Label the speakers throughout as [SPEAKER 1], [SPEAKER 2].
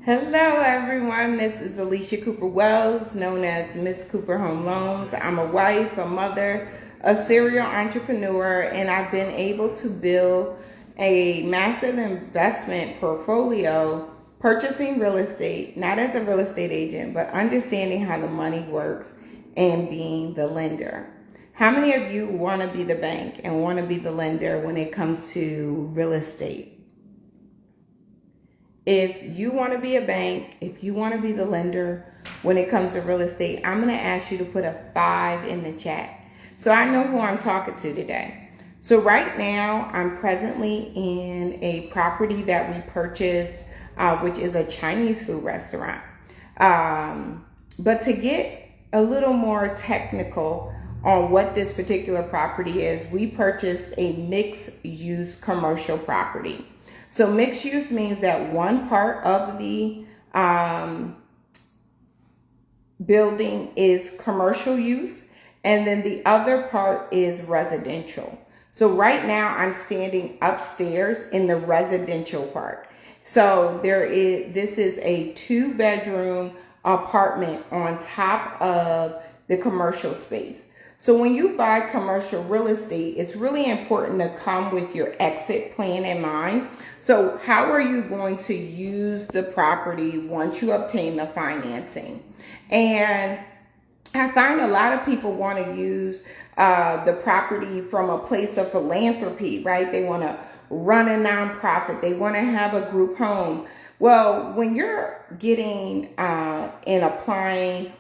[SPEAKER 1] Hello everyone, this is Alicia Cooper Wells, known as Miss Cooper Home Loans. I'm a wife, a mother, a serial entrepreneur, and I've been able to build a massive investment portfolio purchasing real estate, not as a real estate agent, but understanding how the money works and being the lender. How many of you want to be the bank and want to be the lender when it comes to real estate? If you want to be a bank, if you want to be the lender when it comes to real estate, I'm going to ask you to put a 5 in the chat so I know who I'm talking to today. So right now, I'm presently in a property that we purchased, which is a Chinese food restaurant. But to get a little more technical on what this particular property is, we purchased a mixed-use commercial property. So mixed use means that one part of the building is commercial use and then the other part is residential. So right now I'm standing upstairs in the residential part. So this is a 2-bedroom apartment on top of the commercial space. So when you buy commercial real estate, it's really important to come with your exit plan in mind. So how are you going to use the property once you obtain the financing? And I find a lot of people want to use the property from a place of philanthropy, right? They want to run a nonprofit. They want to have a group home. Well, when you're getting and applying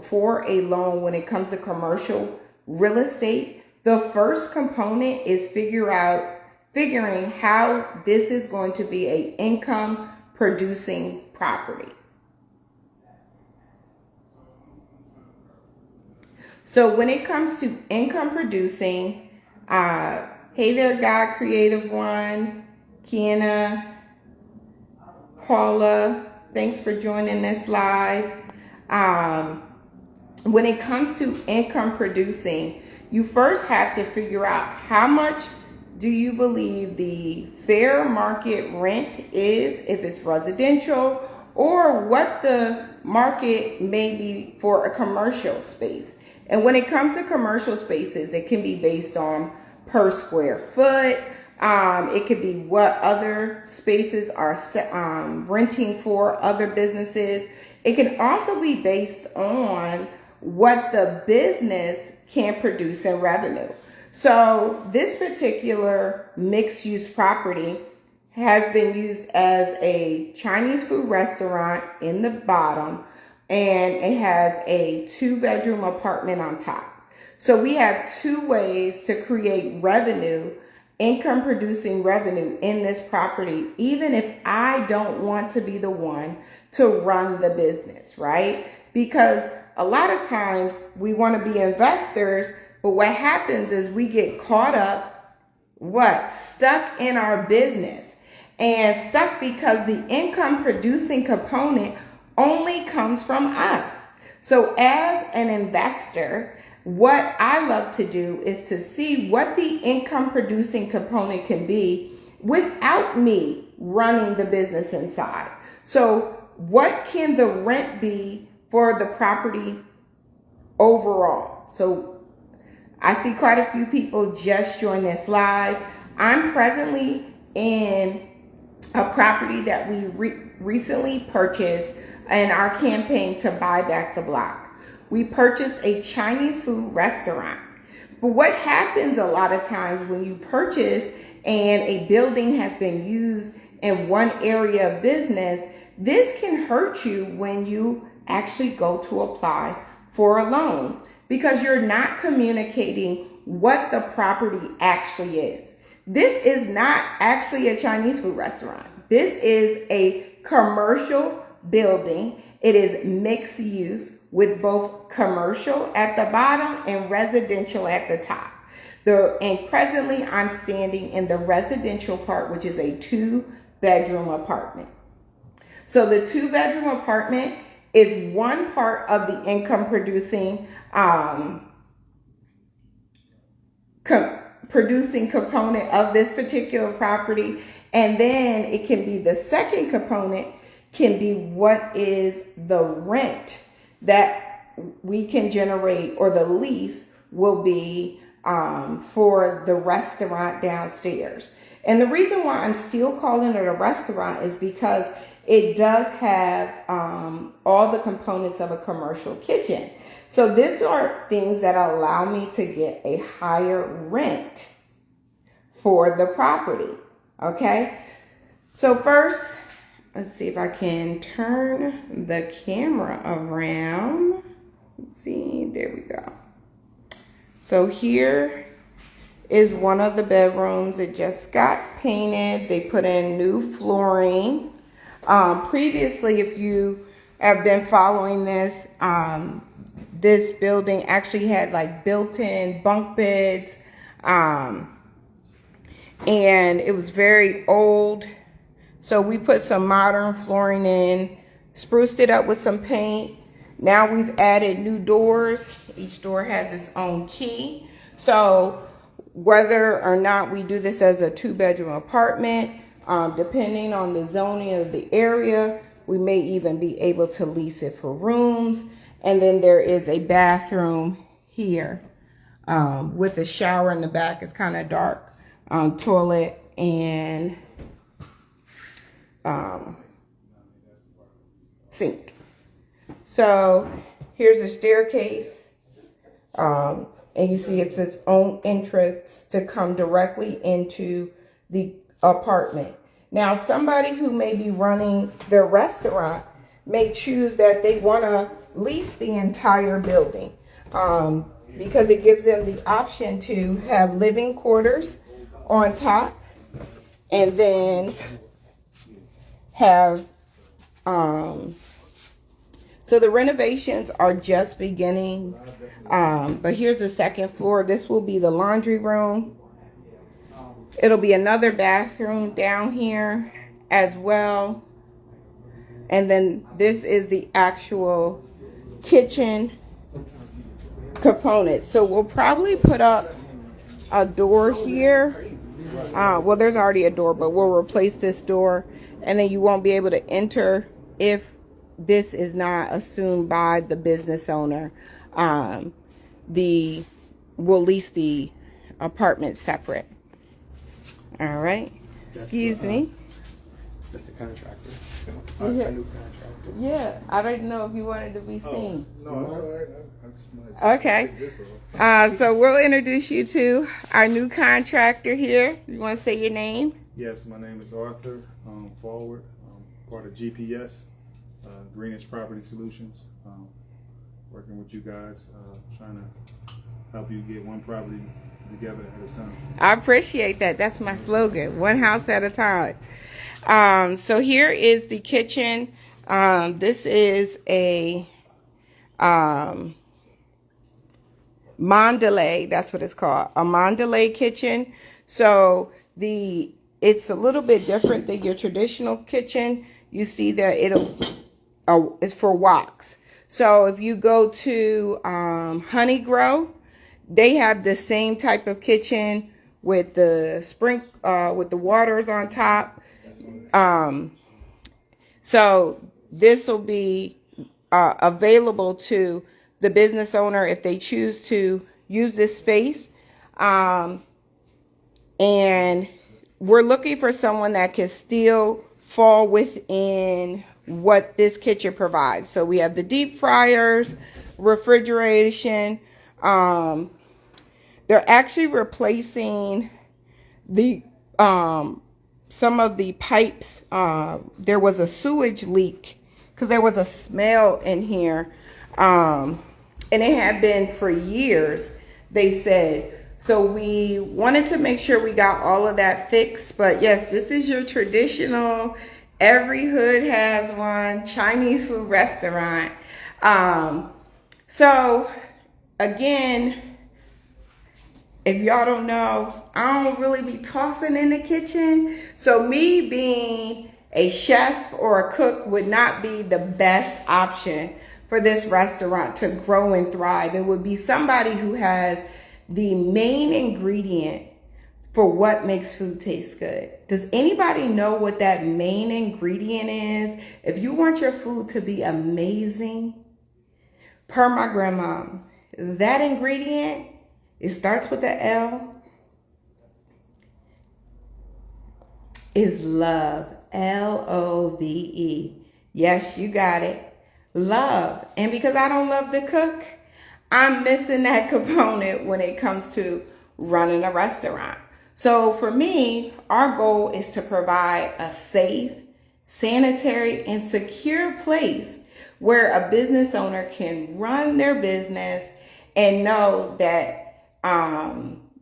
[SPEAKER 1] for a loan when it comes to commercial real estate, the first component is figuring how this is going to be a income producing property. So when it comes to income producing, hey there, God Creative One, Kiana, Paula, thanks for joining this live. When it comes to income producing, you first have to figure out how much do you believe the fair market rent is if it's residential, or what the market may be for a commercial space. And when it comes to commercial spaces, it can be based on per square foot. It could be what other spaces are renting for other businesses. It can also be based on what the business can produce in revenue. So this particular mixed-use property has been used as a Chinese food restaurant in the bottom, and it has a 2-bedroom apartment on top. So we have 2 ways to create revenue, income producing revenue in this property, even if I don't want to be the one to run the business, right? Because a lot of times we want to be investors, but what happens is we get caught up, stuck in our business, and stuck because the income producing component only comes from us. So as an investor, what I love to do is to see what the income producing component can be without me running the business inside. So what can the rent be for the property overall? So I see quite a few people just join this live. I'm presently in a property that we recently purchased in our campaign to buy back the block. We purchased a Chinese food restaurant. But what happens a lot of times when you purchase and a building has been used in one area of business, this can hurt you when you actually go to apply for a loan, because you're not communicating what the property actually is. This is not actually a Chinese food restaurant. This is a commercial building. It is mixed use with both commercial at the bottom and residential at the top. And presently I'm standing in the residential part, which is a 2-bedroom apartment. So the 2-bedroom apartment is one part of the income producing producing component of this particular property. And then it can be the second component can be what is the rent that we can generate, or the lease will be for the restaurant downstairs. And the reason why I'm still calling it a restaurant is because it does have all the components of a commercial kitchen. So these are things that allow me to get a higher rent for the property. Okay. So first, let's see if I can turn the camera around. Let's see, there we go. So here is one of the bedrooms. It just got painted. They put in new flooring. Previously, if you have been following this, this building actually had like built-in bunk beds, and it was very old. So we put some modern flooring in, spruced it up with some paint. Now we've added new doors. Each door has its own key. So whether or not we do this as a 2-bedroom apartment, depending on the zoning of the area, we may even be able to lease it for rooms. And then there is a bathroom here with a shower in the back. It's kind of dark. Toilet and sink. So here's a staircase, and you see it's its own entrance to come directly into the apartment. Now, somebody who may be running their restaurant may choose that they want to lease the entire building, because it gives them the option to have living quarters on top, and then have so the renovations are just beginning, but here's the second floor. This will be the laundry room. It'll be another bathroom down here as well, and then this is the actual kitchen component. So we'll probably put up a door here. Well, there's already a door, but we'll replace this door, and then you won't be able to enter if this is not assumed by the business owner. We'll lease the apartment separate. All right. Excuse me.
[SPEAKER 2] That's the contractor.
[SPEAKER 1] Yeah.
[SPEAKER 2] A new contractor.
[SPEAKER 1] Yeah, I didn't know if you wanted to be seen.
[SPEAKER 2] No, it's all right.
[SPEAKER 1] Okay. So we'll introduce you to our new contractor here. You want to say your name?
[SPEAKER 3] Yes, my name is Arthur Forward, part of GPS, Greenwich Property Solutions. Working with you guys, trying to help you get one property together at a time.
[SPEAKER 1] I appreciate that. That's my slogan, one house at a time. So here is the kitchen. This is a Mandalay, that's what it's called, a Mandalay kitchen. So it's a little bit different than your traditional kitchen. You see that it's for woks. So if you go to Honey Grow, they have the same type of kitchen with the with the waters on top. So this will be available to the business owner if they choose to use this space. And we're looking for someone that can still fall within what this kitchen provides. So we have the deep fryers, refrigeration. They're actually replacing the some of the pipes. There was a sewage leak because there was a smell in here, and it had been for years, they said. So we wanted to make sure we got all of that fixed. But yes, this is your traditional, every hood has one, Chinese food restaurant. So again, if y'all don't know, I don't really be tossing in the kitchen. So me being a chef or a cook would not be the best option for this restaurant to grow and thrive. It would be somebody who has the main ingredient for what makes food taste good. Does anybody know what that main ingredient is? If you want your food to be amazing, per my grandma, that ingredient, it starts with a L, is love. Love. Yes, you got it. Love. And because I don't love to cook, I'm missing that component when it comes to running a restaurant. So for me, our goal is to provide a safe, sanitary, and secure place where a business owner can run their business and know that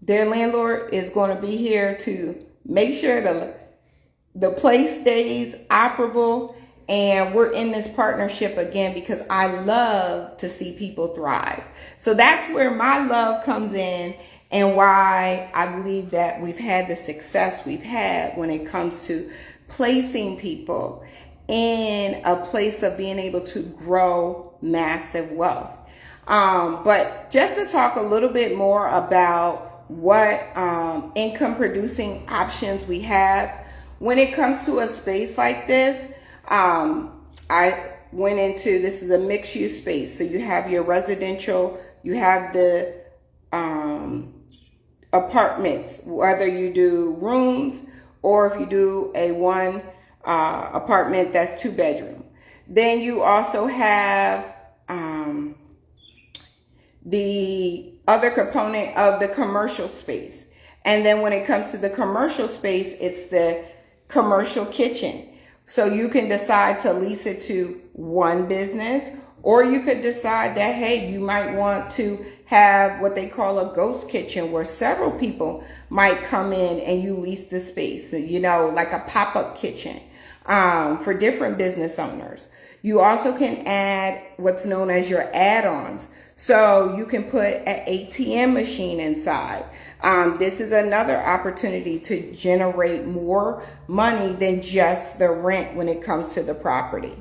[SPEAKER 1] their landlord is going to be here to make sure the place stays operable. And we're in this partnership again because I love to see people thrive. So that's where my love comes in, and why I believe that we've had the success we've had when it comes to placing people in a place of being able to grow massive wealth. But just to talk a little bit more about what income producing options we have when it comes to a space like this. I went into, this is a mixed use space. So you have your residential, you have the apartments, whether you do rooms or if you do a one apartment that's 2-bedroom. Then you also have the other component of the commercial space. And then when it comes to the commercial space, it's the commercial kitchen. So you can decide to lease it to one business, or you could decide that, hey, you might want to have what they call a ghost kitchen where several people might come in and you lease the space, you know, like a pop-up kitchen for different business owners. You also can add what's known as your add-ons. So you can put an ATM machine inside. This is another opportunity to generate more money than just the rent when it comes to the property.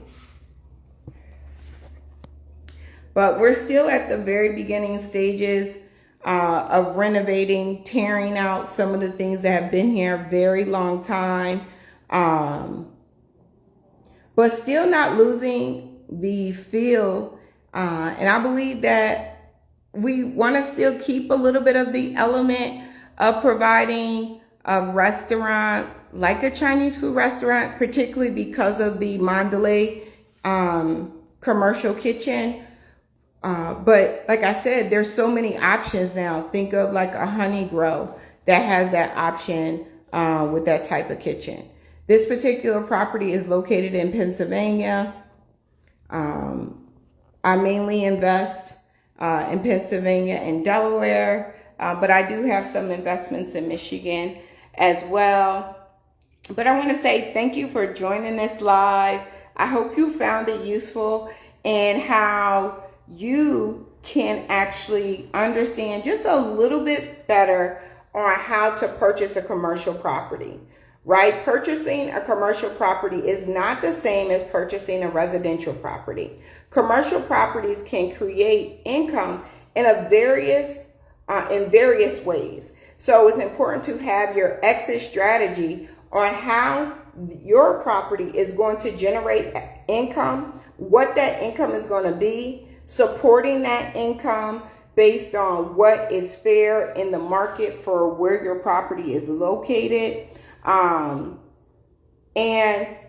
[SPEAKER 1] But we're still at the very beginning stages of renovating, tearing out some of the things that have been here a very long time. But still not losing the feel. And I believe that we want to still keep a little bit of the element of providing a restaurant, like a Chinese food restaurant, particularly because of the Mandalay commercial kitchen. But like I said, there's so many options now. Think of like a Honey Grow that has that option with that type of kitchen. This particular property is located in Pennsylvania. I mainly invest in Pennsylvania and Delaware, but I do have some investments in Michigan as well. But I want to say thank you for joining this live. I hope you found it useful and how you can actually understand just a little bit better on how to purchase a commercial property. Right? Purchasing a commercial property is not the same as purchasing a residential property. Commercial properties can create income in various ways. So it's important to have your exit strategy on how your property is going to generate income, what that income is going to be, supporting that income based on what is fair in the market for where your property is located. And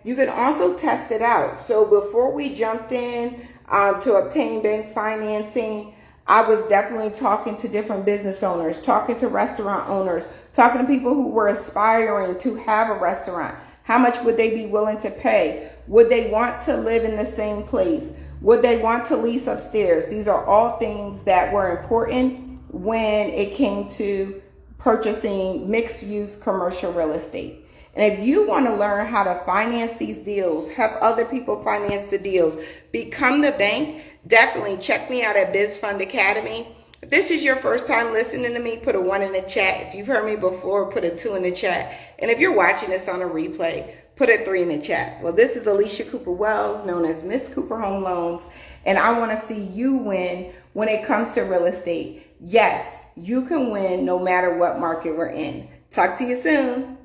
[SPEAKER 1] you can also test it out. So before we jumped in to obtain bank financing, I was definitely talking to different business owners, talking to restaurant owners, talking to people who were aspiring to have a restaurant. How much would they be willing to pay? Would they want to live in the same place? Would they want to lease upstairs? These are all things that were important when it came to purchasing mixed-use commercial real estate. And if you want to learn how to finance these deals, help other people finance the deals, become the bank, definitely check me out at BizFund Academy. If this is your first time listening to me, put a 1 in the chat. If you've heard me before, put a 2 in the chat. And if you're watching this on a replay, put a 3 in the chat. Well, this is Alicia Cooper Wells, known as Miss Cooper Home Loans, and I want to see you win when it comes to real estate. Yes, you can win no matter what market we're in. Talk to you soon.